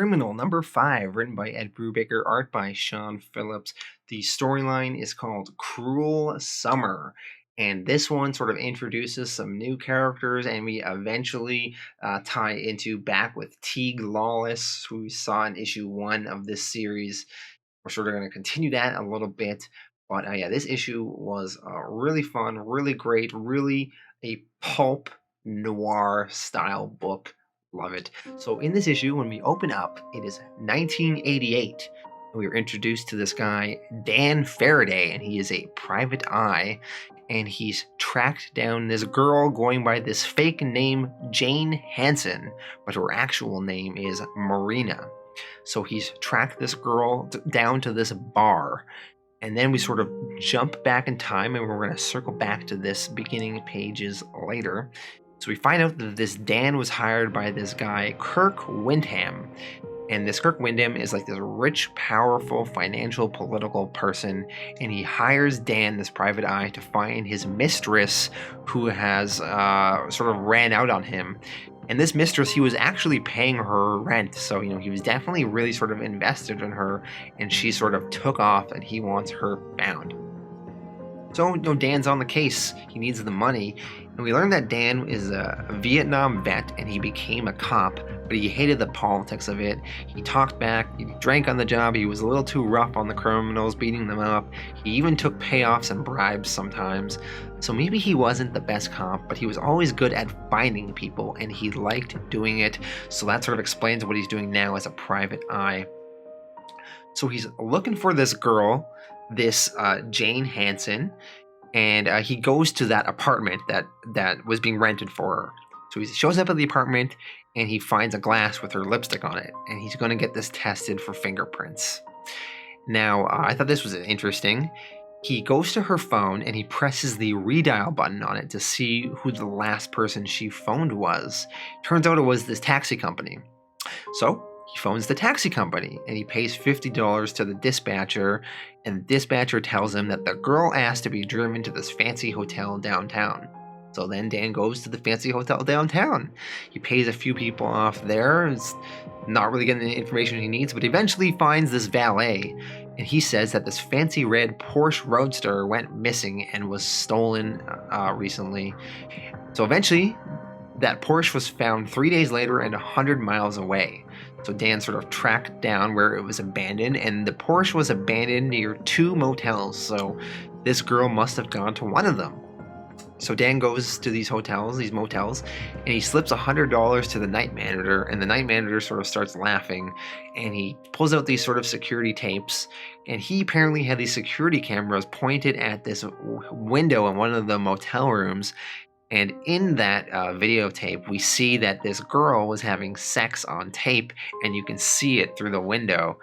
Criminal number 5, written by Ed Brubaker, art by Sean Phillips. The storyline is called Cruel Summer. And this one sort of introduces some new characters, and we eventually tie into back with Teeg Lawless, who we saw in issue 1 of this series. We're sort of going to continue that a little bit. But yeah, this issue was really fun, really great, really a pulp noir style book. Love it. So in this issue, when we open up, it is 1988. We are introduced to this guy, Dan Farraday, and he is a private eye. And he's tracked down this girl going by this fake name, Jane Hansen, but her actual name is Marina. So he's tracked this girl down to this bar. And then we sort of jump back in time, and we're going to circle back to this beginning pages later. So we find out that this Dan was hired by this guy, Kirk Wyndham. And this Kirk Wyndham is like this rich, powerful, financial, political person. And he hires Dan, this private eye, to find his mistress who has sort of ran out on him. And this mistress, he was actually paying her rent. So, he was definitely really sort of invested in her. And she sort of took off, and he wants her found. So, Dan's on the case. He needs the money. And we learn that Dan is a Vietnam vet, and he became a cop, but he hated the politics of it. He talked back, he drank on the job, he was a little too rough on the criminals, beating them up. He even took payoffs and bribes sometimes. So maybe he wasn't the best cop, but he was always good at finding people, and he liked doing it. So that sort of explains what he's doing now as a private eye. So he's looking for this girl, this Jane Hansen, and he goes to that apartment that was being rented for her. So he shows up at the apartment, and he finds a glass with her lipstick on it, and he's going to get this tested for fingerprints. Now, I thought this was interesting. He goes to her phone, and he presses the redial button on it to see who the last person she phoned was. Turns out it was this taxi company. So he phones the taxi company, and he pays $50 to the dispatcher, and the dispatcher tells him that the girl asked to be driven to this fancy hotel downtown. So then Dan goes to the fancy hotel downtown. He pays a few people off there. It's not really getting the information he needs, but eventually finds this valet, and he says that this fancy red Porsche Roadster went missing and was stolen recently. So eventually, that Porsche was found 3 days later and 100 miles away. So Dan sort of tracked down where it was abandoned, and the Porsche was abandoned near 2 motels, so this girl must have gone to one of them. So Dan goes to these motels, and he slips $100 to the night manager, and the night manager sort of starts laughing, and he pulls out these sort of security tapes, and he apparently had these security cameras pointed at this window in one of the motel rooms. And in that videotape, we see that this girl was having sex on tape, and you can see it through the window.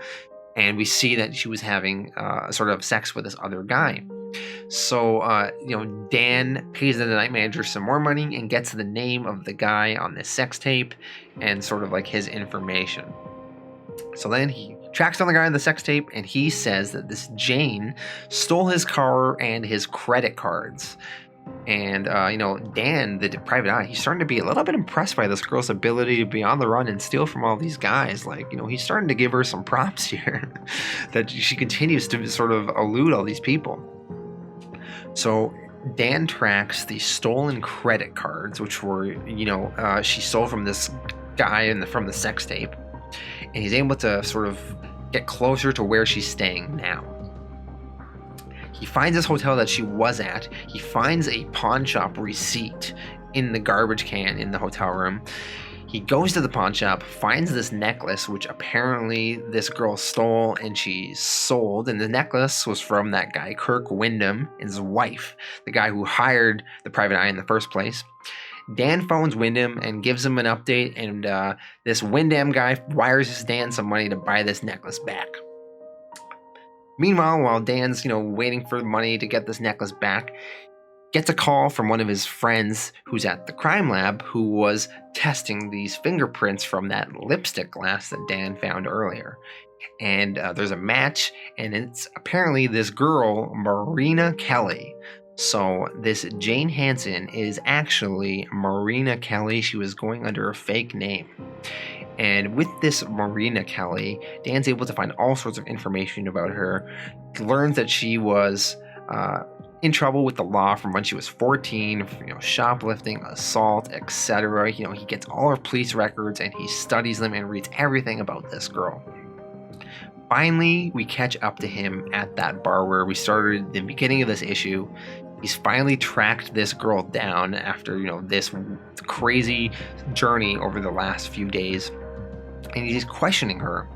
And we see that she was having sort of sex with this other guy. So, Dan pays the night manager some more money and gets the name of the guy on this sex tape and sort of like his information. So then he tracks down the guy on the sex tape, and he says that this Jane stole his car and his credit cards. And, Dan, the private eye, he's starting to be a little bit impressed by this girl's ability to be on the run and steal from all these guys. Like, he's starting to give her some props here that she continues to sort of elude all these people. So Dan tracks the stolen credit cards, which were, she stole from this guy from the sex tape. And he's able to sort of get closer to where she's staying now. He finds this hotel that she was at. He finds a pawn shop receipt in the garbage can in the hotel room. He goes to the pawn shop, finds this necklace, which apparently this girl stole and she sold. And the necklace was from that guy, Kirk Wyndham, and his wife, the guy who hired the private eye in the first place. Dan phones Wyndham and gives him an update, and this Wyndham guy wires Dan some money to buy this necklace back. Meanwhile, while Dan's, waiting for money to get this necklace back, gets a call from one of his friends who's at the crime lab who was testing these fingerprints from that lipstick glass that Dan found earlier. And there's a match, and it's apparently this girl, Marina Kelly. So this Jane Hansen is actually Marina Kelly. She was going under a fake name. And with this Marina Kelly, Dan's able to find all sorts of information about her. He learns that she was uh, in trouble with the law from when she was 14, for, shoplifting, assault, etc. He gets all her police records and he studies them and reads everything about this girl. Finally, we catch up to him at that bar where we started the beginning of this issue. He's finally tracked this girl down after, this crazy journey over the last few days. And he's questioning her.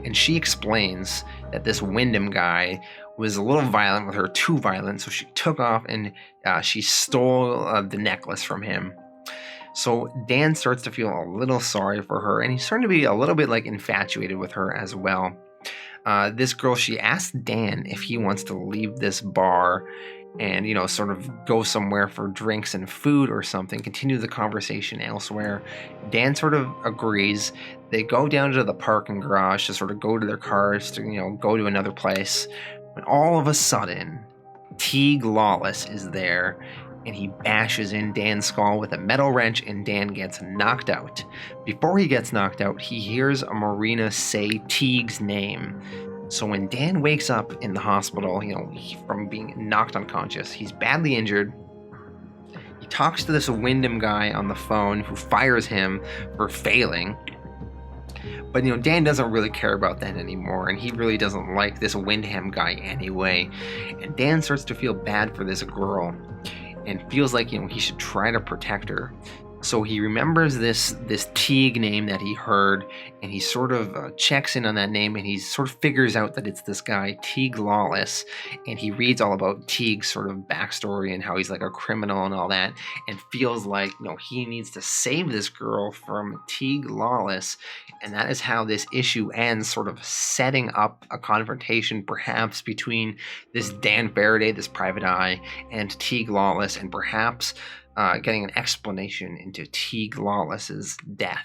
And she explains that this Wyndham guy was a little violent with her, too violent. So she took off and she stole the necklace from him. So Dan starts to feel a little sorry for her, and he's starting to be a little bit like infatuated with her as well. This girl, she asked Dan if he wants to leave this bar and, sort of go somewhere for drinks and food or something, continue the conversation elsewhere. Dan sort of agrees. They go down to the parking garage to sort of go to their cars to, go to another place. When all of a sudden, Teeg Lawless is there, and he bashes in Dan's skull with a metal wrench, and Dan gets knocked out. Before he gets knocked out, he hears Marina say Teeg's name. So when Dan wakes up in the hospital, from being knocked unconscious, he's badly injured. He talks to this Wyndham guy on the phone who fires him for failing. But, Dan doesn't really care about that anymore, and he really doesn't like this Wyndham guy anyway. And Dan starts to feel bad for this girl and feels like, he should try to protect her. So he remembers this Teeg name that he heard, and he sort of checks in on that name, and he sort of figures out that it's this guy, Teeg Lawless, and he reads all about Teeg's sort of backstory and how he's like a criminal and all that, and feels like, he needs to save this girl from Teeg Lawless, and that is how this issue ends, sort of setting up a confrontation perhaps between this Dan Farraday, this private eye, and Teeg Lawless, and perhaps getting an explanation into Teeg Lawless's death.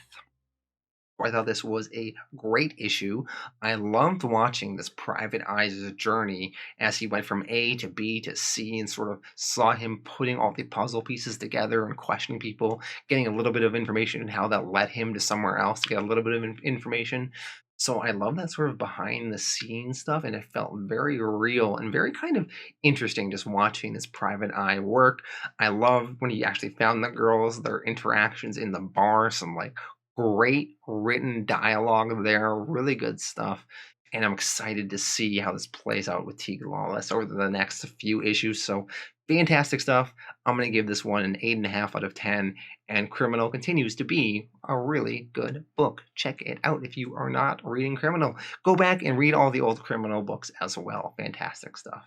I thought this was a great issue. I loved watching this Private Eye's journey as he went from A to B to C and sort of saw him putting all the puzzle pieces together and questioning people, getting a little bit of information and how that led him to somewhere else to get a little bit of information. So I love that sort of behind the scenes stuff, and it felt very real and very kind of interesting just watching this Private Eye work. I love when he actually found the girls, their interactions in the bar, some like great written dialogue there, really good stuff. And I'm excited to see how this plays out with Teeg Lawless over the next few issues. So fantastic stuff. I'm going to give this one an 8.5 out of 10. And Criminal continues to be a really good book. Check it out if you are not reading Criminal. Go back and read all the old Criminal books as well. Fantastic stuff.